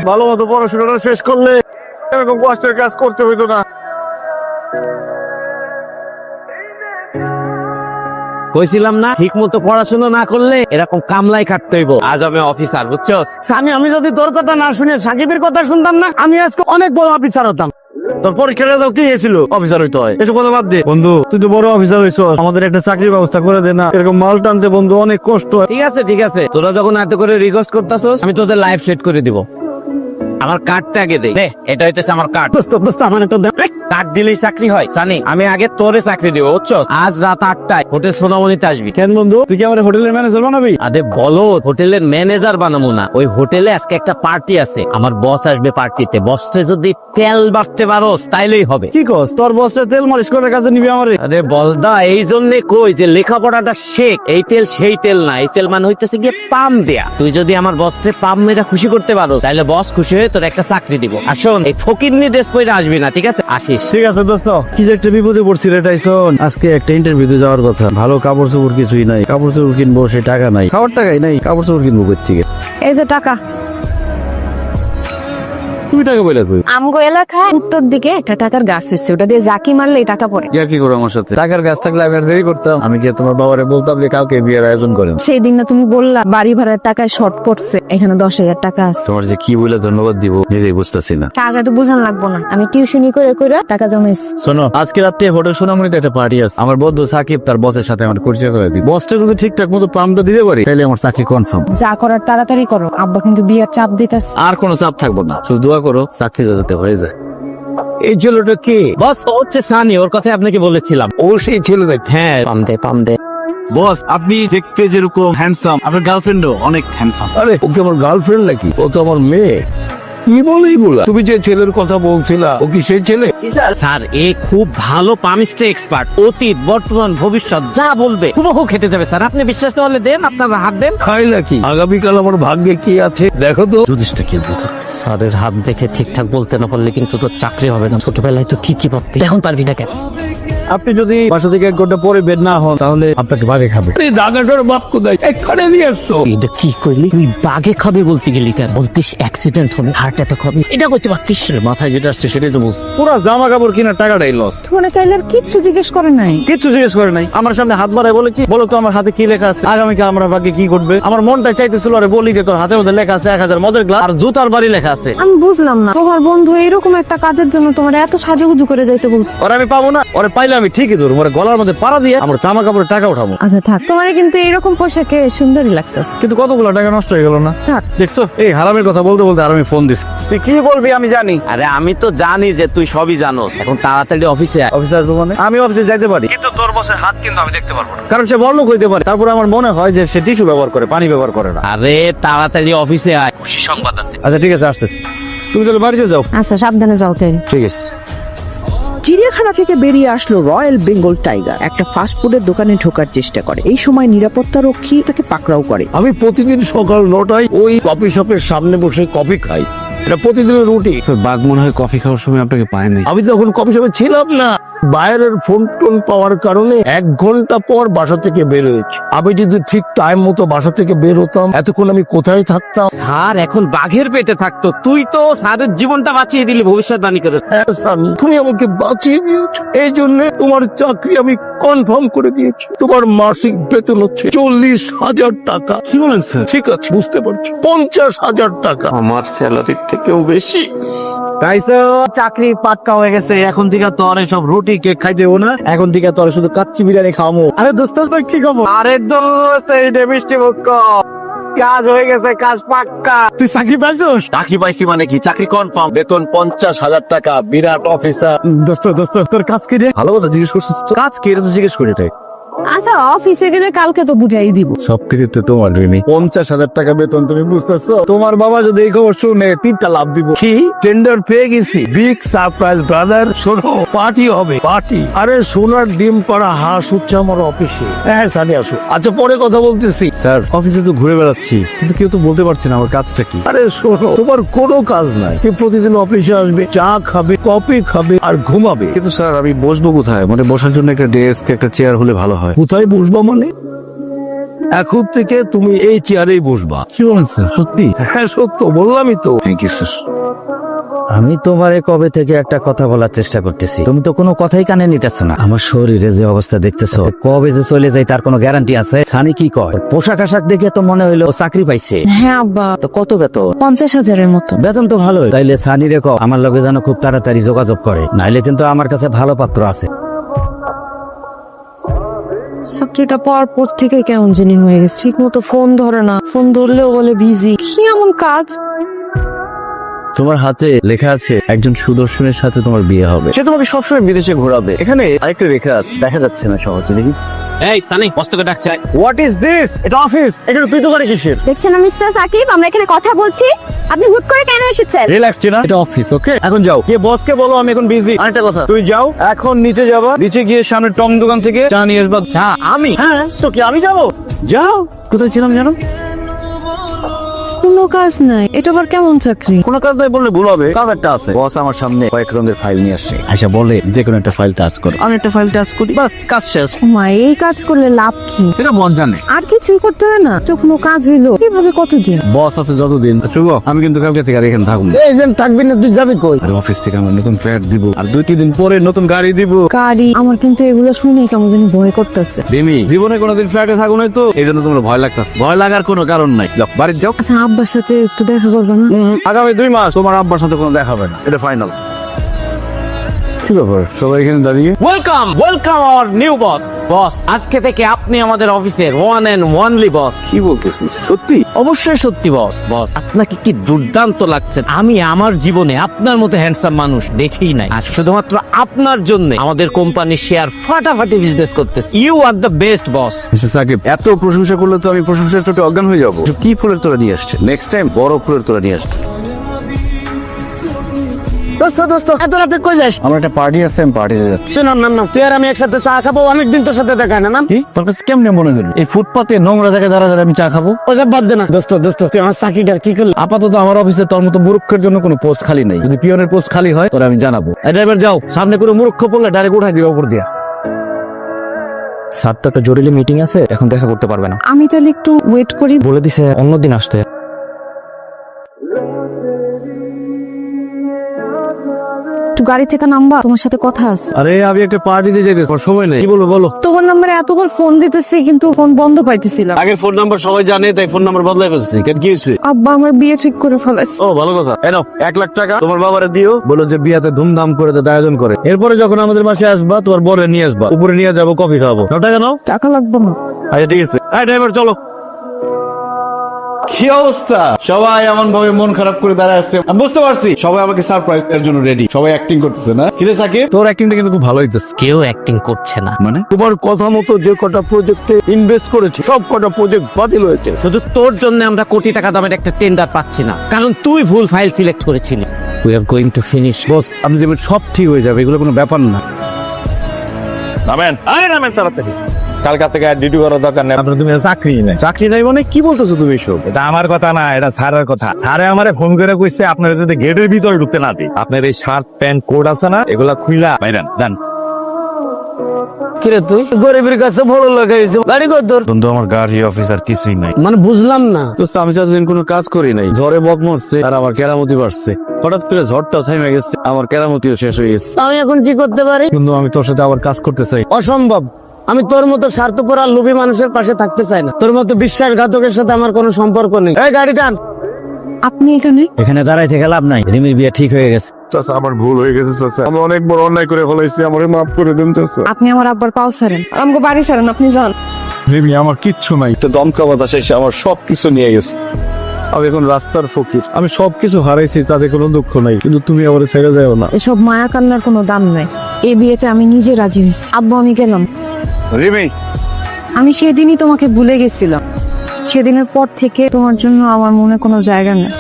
ভালো মতো পড়াশোনাটা শেষ করলে এরকম কষ্টের কাজ করতে হইতো না। কইছিলাম না, ঠিক মতো পড়াশোনা না করলে এরকম কামলাই খাটতে হইব। আজ আমি অফিসার, বুঝছস? আমি যদি তোর কথা না শুনে সাকিবের কথা শুনতাম না, আমি আজকে অনেক বড় অফিসার হতাম। তোর পরীক্ষাটা দাও কি হয়েছিল? অফিসার হইতে হয়, এসব কথা বাদ দে। বন্ধু তুই তো বড় অফিসার হইছস, আমাদের একটা চাকরির ব্যবস্থা করে দে না। এরকম মাল টানতে বন্ধু অনেক কষ্ট হয়। ঠিক আছে ঠিক আছে, তোরা যখন এত করে রিকোয়েস্ট করতাছস, আমি তোদের লাইফ সেট করে দিব। আমার কার্ডটা আগে দে। এটা হইতেছে আমার কার্ড। দোস্ত আমার তো কার্ড দিলেই চাকরি হয় জানি। আমি আগে তোরে চাকরি দিব, বুঝছস? আজ রাত 8টায় হোটেল সোনামণিতে আসবি। কেন বন্ধু, তুই কি আমার হোটেলের ম্যানেজার বানাবি? আরে বলো, হোটেলের ম্যানেজার বানাবো না। ওই হোটেলে আজকে একটা পার্টি আছে, আমার বস আসবে পার্টিতে। বসে যদি তেল বাড়তে পারোস তাইলেই হবে। কি কস, তোর বসে তেল মালিশ করার কাজে নিবি আমারে? আরে বলদা, এই জন্য কই যে লেখাপড়াটা শেখ। এই তেল সেই তেল না, এই তেল মানে হইতেছে গিয়ে পাম দেয়া। তুই যদি আমার বসকে পাম মেরা খুশি করতে পারো, তাহলে বস খুশি হয়ে তোর একটা চাকরি দিব। আসুন, এই ফকিরনি ড্রেস পরে আসবি না, ঠিক আছে? আসিস। ঠিক আছে দোস্ত, কি যে একটা বিপদে পড়ছি রে টাইসন। আজকে একটা ইন্টারভিউতে যাওয়ার কথা, ভালো কাপড় চোপড় কিছুই নাই। কাপড় চোপড় কিনবো, সে টাকা নাই। খাওয়ার টাকাই নাই, কাপড় চোপড় কিনবো কোথা থেকে? এই যে টাকা। তুমি টাকা বলে কই? আমগো এলাকায় উত্তর দিকে একটা টাকার গাছ হয়েছে, ওটা দিয়ে জাকি মারলে এই টাকা পড়ে। কি করো আমার সাথে? টাকার গাছ থাকলে আমি আর দেরি করতাম? আমি কি তোমার বাবারে বলতাম যে কালকে বিয়ের আয়োজন করেন? সেই দিন না তুমি বললা বাড়ি ভাড়ার টাকায় শর্ট পড়ছে, এখানে 10,000 টাকা আছে। তোমার যে কি বলে ধন্যবাদ দিব নিজেই বুঝতেছি না। টাকা তো বুঝান লাগবো না, আমি টিউশনি করে করে টাকা জমাইছি। শোনো, আজকে রাতে হোটেল সোনামণিতে একটা পার্টি আছে। আমার বন্ধু সাকিব তার বসের সাথে আমার পরিচয় করে দিই। বসটা যদি ঠিকঠাক মতো পামটা দিতে পারি, তাহলে আমার চাকরি কনফার্ম। যা করার তাড়াতাড়ি করো, আব্বা কিন্তু বিয়ার চাপ দিতেছে। আর কোনো চাপ থাকবো না, শুধু দোয়া করো চাকরি যাতে হয়ে যায়। এই ছেলেটা কে? বস, ও হচ্ছে সানি, ওর কথা আপনাকে বলেছিলাম। ও সেই ছেলে দেখ। হ্যাঁ, পাম দে। বস, আপনি দেখতে যেরকম হ্যান্ডসাম, আপনার গার্লফ্রেন্ডও অনেক হ্যান্ডসাম। আরে ও কি আমার গার্লফ্রেন্ড নাকি? ও তো আমার মেয়ে। কি বলে এগুলা? তুমি যে ছেলের কথা বলছিলা, ও কি সেই ছেলে? স্যার, এ খুব ভালো পামিস্টে এক্সপার্ট। অতীত, বর্তমান, ভবিষ্যৎ যা বলবে হুবহু খেতে দেবে। স্যার, আপনি বিশ্বাস না হলে দেন, আপনার হাত দেন। খাই নাকি? আগামীকাল আমার ভাগ্যে কি আছে দেখো তো। জ্যোতিষটা কি বলতো? স্যারের হাত দেখে ঠিকঠাক বলতে না পারলে কিন্তু তোর চাকরি হবে না। ছোটবেলায় তো ঠিকই পারতি, এখন পারবি না কেন? আপনি যদি বাসা থেকে 1 ঘন্টা পরে বের না হন, তাহলে আপনাকে বাগে খাবে। এই দাগাটার বাপ কোথায়? এখানে নিয়ে আসছো। এটা কি কইলি তুই? বাগে খাবে বলতে গেলি কেন? বলতিস অ্যাক্সিডেন্ট হবে, হার্ট অ্যাটাক হবে, এটা করতে পারতিস? মাথায় যেটা আসছে সেটাই তো বলছি। পুরো জামা কাপড় কিনা টাকাটাই লস। মানে তাইলে আর কিচ্ছু জিজ্ঞেস করে নাই? কিচ্ছু জিজ্ঞেস করে নাই। আমার সামনে হাত বাড়ায় বলে কি, বলো তো আমার হাতে কি লেখা আছে, আগামীকাল আমার ভাগ্যে কি ঘটবে। আমার মনটা চাইতেছিল আরে বলি যে তোর হাতের মধ্যে লেখা আছে 1000 মদের গ্লাস আর জুতার বাড়ি লেখা আছে। আমি বুঝলাম না, তোমার বন্ধু এরকম একটা কাজের জন্য তোমার এত সাজুগুজু করে যাইতে বলছে। ওরে আমি পাবো না, ওরে পাইলে আমি ঠিকই ধরবো, ওরে গলার মধ্যে পাড়া দিয়ে আমার জামা কাপড়ের টাকা উঠাবো। আচ্ছা থাক, তোমার কিন্তু এরকম পোশাকে সুন্দরই লাগতেছে। কিন্তু কতগুলো টাকা নষ্ট হয়ে গেল না? থাক। দেখছো, এই হারামের কথা বলতে বলতে আর আমি ফোন দিছি। তুই কি বলবি আমি জানি। আরে আমি তো জানি যে তুই সবই জানোস। এখন তাড়াতাড়ি অফিসে আয়। অফিসে আসবো মানে? আমি অফিসে যাইতে পারি, কিন্তু তোর বসের হাত কিন্তু আমি দেখতে পারবো না, কারণ সে বড়লোক হইতে পারে। তারপর আমার মনে হয় যে সে টিস্যু ব্যবহার করে, পানি ব্যবহার করে না। আরে তাড়াতাড়ি অফিসে আয়, খুশি সংবাদ আছে। আচ্ছা ঠিক আছে, আসতেছি। তুমি তাহলে বাড়িতে যাও। আচ্ছা সাবধানে যাও তাই। ঠিক আছে। চিড়িয়াখানা থেকে বেরিয়ে আসলো রয়্যাল বেঙ্গল টাইগার। একটা ফাস্টফুডের দোকানে ঢোকার চেষ্টা করে, এই সময় নিরাপত্তা রক্ষী তাকে পাকড়াও করে। আমি প্রতিদিন সকাল 9টায় ওই কফি শপের সামনে বসে কফি খাই, এটা প্রতিদিনের রুটি। বাঘ মনে হয় কফি খাওয়ার সময় আপনাকে পায় নাই। আমি তখন কফি শপে ছিলাম না, বাইরের ফোন টোন পাওয়ার কারণে 1 ঘন্টা পর বাসা থেকে বের হয়েছি। আমি যদি ঠিক টাইম মতো বাসা থেকে বের হতাম, এতক্ষণ আমি কোথায় থাকতাম? স্যার এখন বাঘের পেটে থাকতো। তুই তো স্যারের জীবনটা বাঁচিয়ে দিলি ভবিষ্যৎবাণী করে। হ্যাঁ স্বামী, তুমি আমাকে বাঁচিয়ে দিয়েছো, এই জন্য তোমার চাকরি আমি কনফার্ম করে দিয়েছি। তোমার মাসিক বেতন হচ্ছে 40,000 টাকা। কি বলেন স্যার? ঠিক আছে, বুঝতে পারছি, 50,000 টাকা। আমার স্যালারির থেকেও বেশি। চাকরি পাক্কা হয়ে গেছে। এখন থেকে তোর সব রুটি কেক খাইতে হবো না, এখন থেকে তোর শুধু কাচ্চি বিরিয়ানি খাওয়াবো। আরে দোস্ত তোর কি খবর? আরে দোস্ত, এই যে মিষ্টি মুখ, কাজ হয়ে গেছে, কাজ পাক্কা। তুই চাকরি পাইছস? চাকরি পাইছি মানে কি? চাকরি কনফার্ম, বেতন 50,000 টাকা, বিরাট অফিসার। দোস্ত তোর কাজ কি রে? ভালো কথা জিজ্ঞেস করছিস তো। কাজ কি এটা তো জিজ্ঞেস করি এটাই। আচ্ছা অফিসে গেলে কালকে তো বুঝাই দিব। সবকিছুতে তোমার ঋণী। 50,000 টাকা বেতন, তুমি বুঝতেছো? তোমার বাবা যদি এই খবর শুনে 3টা লাভ দিব। কি টেন্ডার পেয়ে গেছি, বিগ সারপ্রাইজ ব্রাদার। শোনো, পার্টি হবে, পার্টি। আরে সোনার ডিম পাড়া হাঁস হচ্ছে আমার অফিসে। হ্যাঁ সানি আসো। আচ্ছা পরে কথা বলতেছি। স্যার অফিসে তো ঘুরে বেড়াচ্ছি, কিন্তু কেউ তো বলতে পারছে না আমার কাজটা কি। আরে শোনো, তোমার কোনো কাজ নাই, তুমি প্রতিদিন অফিসে আসবে, চা খাবে, কফি খাবে আর ঘুমাবে। কিন্তু স্যার আমি বসবো কোথায়? মানে বসার জন্য একটা ডেস্ক, একটা চেয়ার হলে ভালো হয়। কোথায় বসবো মানে? এখন থেকে তুমি এই চেয়ারেই বসবা। কি বলছেন সত্যি? হ্যাঁ সত্য, বললামই তো। Thank you sir. আমি তোমারে কবে থেকে একটা কথা বলার চেষ্টা করতেছি, তুমি তো কোনো কথাই কানে নিতেছ না। আমার শরীরে যে অবস্থা দেখতেছো, কবে যে চলে যায় তার কোনো গ্যারান্টি আছে? সানি কি কয়, পোশাক আশাক দেখে তো মনে হইলো ও চাকরি পাইছে। হ্যাঁ আব্বা, তো কত বেতন? 50,000-এর মতো। বেতন তো ভালোই। তাইলে সানি রে কও আমার লগে যেন খুব তাড়াতাড়ি যোগাযোগ করে, নাইলে কিন্তু আমার কাছে ভালো পাত্র আছে। চাকরিটা পাওয়ার পর থেকে কেমন জানি হয়ে গেছে, ঠিক মতো ফোন ধরে না, ফোন ধরলেও বলে বিজি। কি এমন কাজ? তোমার হাতে লেখা আছে একজন সুদর্শনের সাথে তোমার বিয়ে হবে। সে তোমাকে সবসময় বিদেশে ঘোরাবে। এখানে আরেকটা লেখা আছে, দেখা যাচ্ছে না সহজে, দেখি। এই সানি, বস্তকে ডাকছে। What is this? এটা অফিস, এখানে তুই তো করে কিসের? দেখছেন না মিস্টার সাকিব, আমরা এখানে কথা বলছি, আপনি হুট করে কেন এসেছেন? রিল্যাক্স টিনা, এটা অফিস, ওকে? এখন যাও, গিয়ে বসকে বলো আমি এখন বিজি। আরেকটা কথা, তুই যাও এখন নিচে যাবা, নিচে গিয়ে সামনে টং দোকান থেকে চা নিয়ে আসবা। চা? আমি? হ্যাঁ তো কি আমি যাবো? যাও। কোথায় ছিলাম জানো? কোনো কাজ নাই, এটা আবার কেমন চাকরি? কোনো কাজ নাই বললে ভুল হবে, কাজ একটা আছে। বস আমার সামনে কয়েক রঙের ফাইল নিয়ে আসছে, আচ্ছা বলে যে কোনো একটা ফাইল টাচ করো। আমি একটা ফাইল টাচ করি, বাস কাজ শেষ। মা, এই কাজ করলে লাভ কি? এটা মন জানে। আর কিছুই করতে হয় না? তো কোনো কাজ হইলো কিভাবে কতদিন? বস আছে যতদিন। শুভ, আমি কিন্তু কালকে থেকে আর এখানে থাকবো না। এই যে থাকবি না, তুই যাবি কই? আর অফিস থেকে আমার নতুন ফ্ল্যাট দিব, আর 2-3 দিন পরে নতুন গাড়ি দিব। গাড়ি? আমার কিন্তু এগুলো শুনে কেমন জানি ভয় করতেছে। রিমি, জীবনে কোনোদিন ফ্ল্যাটে থাকো নাই তো, এই জন্য তোমার ভয় লাগতেছে। ভয় লাগার কোনো কারণ নাই, যাও বাড়িতে যাও। আচ্ছা, আব্বার সাথে একটু দেখা করবে না? আগামী 2 মাস তোমার আব্বার সাথে কোনো দেখা হবে না, এটা ফাইনাল। কি ব্যাপার সবাই এখানে দাঁড়িয়ে? ওয়েলকাম, ওয়েলকাম আওয়ার নিউ বস। বস, আজকে থেকে আপনি আমাদের অফিসের ওয়ান এন্ড ওয়ানলি বস। কি বলতেছিস? সত্যি? অবশ্যই সত্যি বস। বস, আপনাকে কি দুর্দান্ত লাগছে। আমি আমার জীবনে আপনার মতো হ্যান্ডসাম মানুষ দেখিই নাই। আর শুধুমাত্র আপনার জন্য আমাদের কোম্পানির শেয়ার ফাটাফাটি বিজনেস করতেছে। You are the best boss. Mister Shakib, এত প্রশংসা করলে তো আমি প্রশংসার চোটে অজ্ঞান হয়ে যাবো। কি ফুলের তোরা নিয়ে আসছে? নেক্সট টাইম বড় ফুলের তোরা নিয়ে আসবে। দোস্ত দোস্ত, এত রাতে কই যাস? আমার একটা পার্টি আছে, আমি পার্টিতে যাচ্ছি। শোন নাম নাম, তুই আর আমি একসাথে চা খাবো, অনেকদিন তোর সাথে দেখা হয় না। নাম কি? তোর কাছে কেমনে মনে হলো এই ফুটপাতে নোংরা জায়গায় দাঁড়া দাঁড়া আমি চা খাবো? ওসব বাদ দে না। দোস্ত দোস্ত, তুই আমার চাকরিটার কি করলি? আপাতত আমার অফিসে তোর মতো মূর্খের জন্য কোনো পোস্ট খালি নাই। যদি পিয়নের পোস্ট খালি হয় তোর আমি জানাবো। এই ড্রাইভার যাও, সামনে কোনো মূর্খ পড়লে ডাইরেক্ট উঠাই দিবে উপর দিয়া। স্যার তো একটা জরুরি মিটিং আছে, এখন দেখা করতে পারবে না। আমি তাহলে একটু ওয়েট করি। বলে দিছে অন্যদিন আসতে। একটু গাড়ি থেকে নামবা, তোমার সাথে কথা আছে। আরে আমি একটা পার্টিতে যেতে, আমার সময় নেই। কি বলবো বলো? তোমার নাম্বারে এতবার ফোন দিতেছি কিন্তু ফোন বন্ধ পাইতেছিলাম। আগের ফোন নাম্বার সবাই জানে, তাই ফোন নাম্বার বদলাই ফেলছি। কেন কি হয়েছে? আব্বা আমার বিয়ে ঠিক করে ফেলাইছে। ও ভালো কথা। এনো 1 লাখ টাকা তোমার বাবারে দিও, বলো যে বিয়াতে ধুমধাম করে তো আয়োজন করে। এরপরে যখন আমাদের বাসে আসবা তোমার বরে নিয়ে আসবা, উপরে নিয়ে যাবো, কফি খাবো। টাকা নাও। টাকা লাগবে না। আচ্ছা ঠিক আছে। এই ড্রাইভার চলো। কি অবস্থা? সবাই এমন ভাবে মন খারাপ করে দাঁড়ায় আছে, আমি বুঝতে পারছি সবাই আমাকে সারপ্রাইজ দেওয়ার জন্য রেডি। সবাই অ্যাক্টিং করতেছে না? কিরে সাকিব, তোর অ্যাক্টিংটা কিন্তু খুব ভালো হইতেছে। কেউ অ্যাক্টিং করছে না। মানে তোমার কথা মতো যে কটা প্রজেক্টে ইনভেস্ট করেছি সব কটা প্রজেক্ট বাতিল হয়েছে। শুধু তোর জন্য আমরা কোটি টাকা দামের একটা টেন্ডার পাচ্ছি না, কারণ তুই ভুল ফাইল সিলেক্ট করেছিলি। We are going to finish. Boss, আপনি যে সব ঠিক হয়ে যাবে, এগুলো কোনো ব্যাপার না। নামেন, আরে নামেন তাড়াতাড়ি। কালকা থেকে আর ডিউটি করার দরকার নেই। আপনার তুমি চাকরি নাই। চাকরি নাই মানে কি বলতেছো তুমি এসব? এটা আমার কথা না, এটা স্যারের কথা। স্যারে আমারে ফোন করে কইছে আপনারা যদি গেটের ভিতরে ঢুকতে না দিই, আপনার এই শার্ট প্যান্ট কোট আছে না, এগুলা খুইলা বাইরান দেন। কিরে তুই গরিবের কাছে বড় লোক হয়েছে, গাড়ি কর তোর? বন্ধু, আমার গাড়ি অফিসার কিছুই নাই। মানে বুঝলাম না। তো আমি যতদিন কোনো কাজ করি নাই, ঝড়ে বক মরছে আর আমার কেরামতি বাড়ছে। হঠাৎ করে ঝড়টাও থেমে গেছে, আমার কেরামতিও শেষ হয়ে গেছে। আমি এখন কি করতে পারি? কিন্তু আমি তোর সাথে আবার কাজ করতে চাই। অসম্ভব। আমি তোর মতো স্বার্থপর আর লোভী মানুষের পাশে থাকতে চাই না। তোর মতো বিশ্বাসঘাতকের সাথে আমার কোনো সম্পর্ক নেই। এই গাড়ি টান। আপনি এখানে? এখানে দাঁড়াই থেকে লাভ নাই, রিমির বিয়ে ঠিক হয়ে গেছে। চাচা, আমার ভুল হয়ে গেছে চাচা, আমি অনেক বড় অন্যায় করে ফেলাইছি, আমারে মাফ করে দেন চাচা। আপনি আমার আব্বার পাও ছাড়েন, আমাকে বাড়ি ছাড়েন, আপনি যান। রিমি, আমার কিচ্ছু নাই। একটা দমকা বাতাস এসে আমার সবকিছু নিয়ে গেছে। আমি এখন রাস্তার ফকির, আমি সবকিছু হারাইছি, তাতে কোনো দুঃখ নাই, কিন্তু তুমি আমার ছেড়ে যাও না। এসব মায়া কান্নার কোনো দাম নাই। এই বিয়েতে আমি নিজে রাজি হয়েছি। আব্বু, আমি গেলাম। রিমি, আমি সেদিনই তোমাকে ভুলে গেছিলাম। সেদিনের পর থেকে তোমার জন্য আমার মনে কোনো জায়গা নেই।